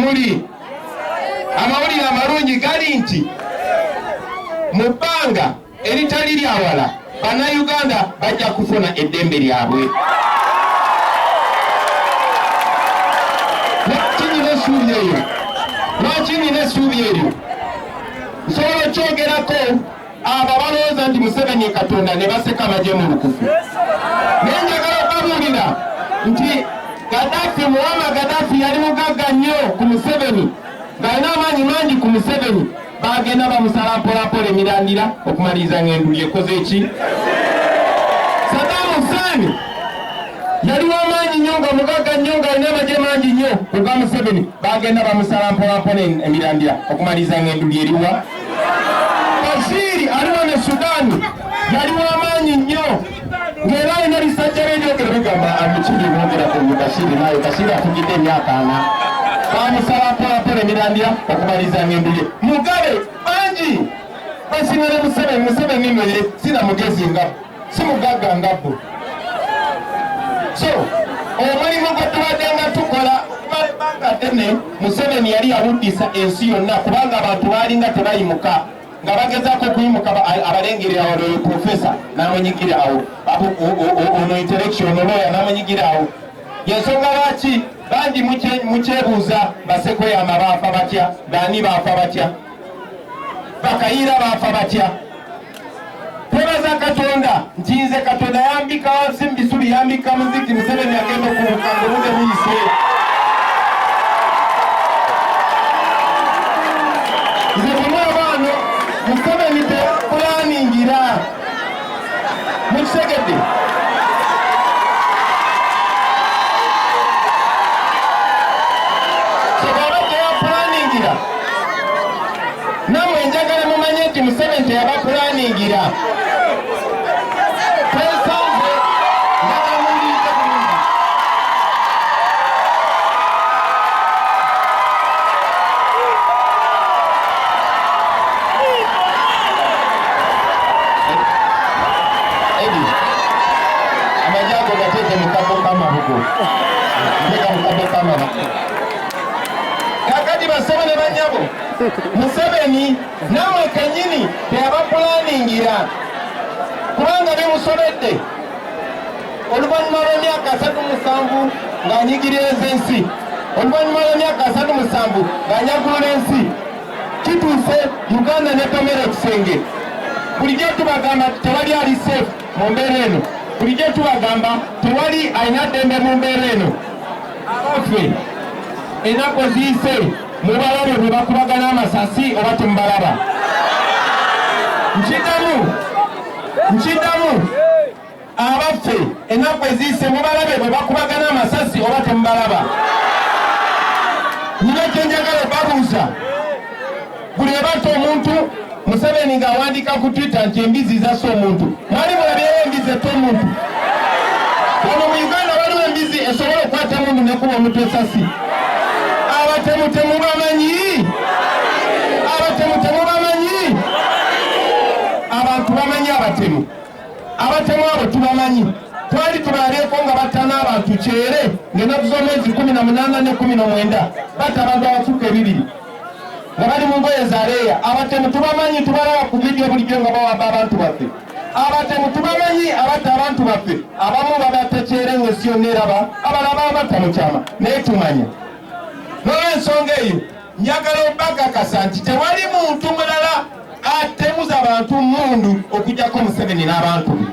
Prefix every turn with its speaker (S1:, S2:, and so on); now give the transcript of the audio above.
S1: muli amawulire amalungi gali nti mu bbanga eritali lyawala bannayuganda bajja kufuna eddembe lyabwe. Lwaki nina essuubi eryo? Nsobola okyogerako abo balowooza nti Museveni Katonda ne baseka amagye mu lukufu. Naye njagala okubabuulira nti Gaddafi, Muammar Gaddafi yali mugagga nnyo ku Museveni, ng'alina amaanyi mangi ku Museveni. Bagenda bamusala mpolampola emirandira okumaliriza ng'enduli ekoze eki. Saddam Hussein yali w'amaanyi nnyo nga mugagga nnyo ng'alina amagye mangi nnyo kuga Museveni. Bagenda bamusala mpolampola emirandira okumaliriza ng'enduli eriwa. Bashiri aliwo ne Sudani yali w'amaanyi nnyo ng'era alina bisajja by'ebyogero bigamba amukiri mwogera ku Bashiri naye Bashiri afugidde emyaka 4. Bamusala mpolampola emirandira okumaliriza ng'enduli. Mugabe bangi basinga Museveni. Museveni nno ye sina mugezi ngabo, si mugagga ngabo. So omulimu gwe tubadde nga tukola ebbanga ddene Museveni yali yawuddisa ensi yonna kubanga abantu baalinga tebayimuka nga bagezaako okuyimuka. Abalengere awo lwe profesa n'amunyigira awo, ono intellection lawyer n'amunyigira awo. Yensonga lwaki bangi mukyebuuza Basekweyama baafa batya, Dani baafa batya, Bakayiira baafa batya. Twebaza Katonda nti nze Katonda yambika wansi mu bisubi, yambika muziki. Museveni agenda okubuka ng'obudde buyise. Nze bumwaba wano Museveni teyapulaningira, mukitegedde? Sobaba teyapulaningira namwe njagala mumanye nti Museveni teyabapulaningira. Kakati basabane banyabo Museveni namwe kenyini teyabapulaningira kubanga bimusobedde. Oluvannyuma lw'emyaka 37 ng'anyigiriza ensi, oluvannyuma lw'emyaka 37 ng'anyagulula ensi, kituuse Uganda netomera ekisenge. Bulijjo tubagamba tewali ali safe mu mbeera eno, bulijjo tubagamba tewali alina ddembe mu mbeera eno. Abaffe ennaku ziyise mubalabe bwe bakubagana amasasi oba temubalaba. Nkiddamu abaffe ennaku eziyise mubalabe bwe bakubagana amasasi oba temubalaba. Nina kye njagala okubabuuza, buli ebatta omuntu Museveni ng'awandiika ku Twitter nti embizi zasse omuntu. Mwali mulabyeyo embizi ette omuntu? Wano mu Uganda waliwo embizi esobola okukwata omuntu nekuba omuntu esasi. Abatemu temubamanyi? Abatemu temubamanyi? Abantu bamanyi abatemu. Abatemu abo tubamanyi. Twali tubaleeko nga batta n'abantu kyere ng'ennaku z'omwezi 18 ne 19 batta abantu abafuuka 2 nga bali mu ngoye za leeya. Abatemu tubamanyi, tubalaba ku vidiyo bulijjo nga bawamba abantu baffe. Abatemu tubamanyi abatta abantu baffe. Abamu babatta kyere ng'ensi yonna eraba, abalaba abatta mu kyama, naye tumanya. N'olw'ensonga eyo njagala okubakakasa nti tewali muntu mulala atemuza abantu mmundu okuggyako Museveni n'abantu be.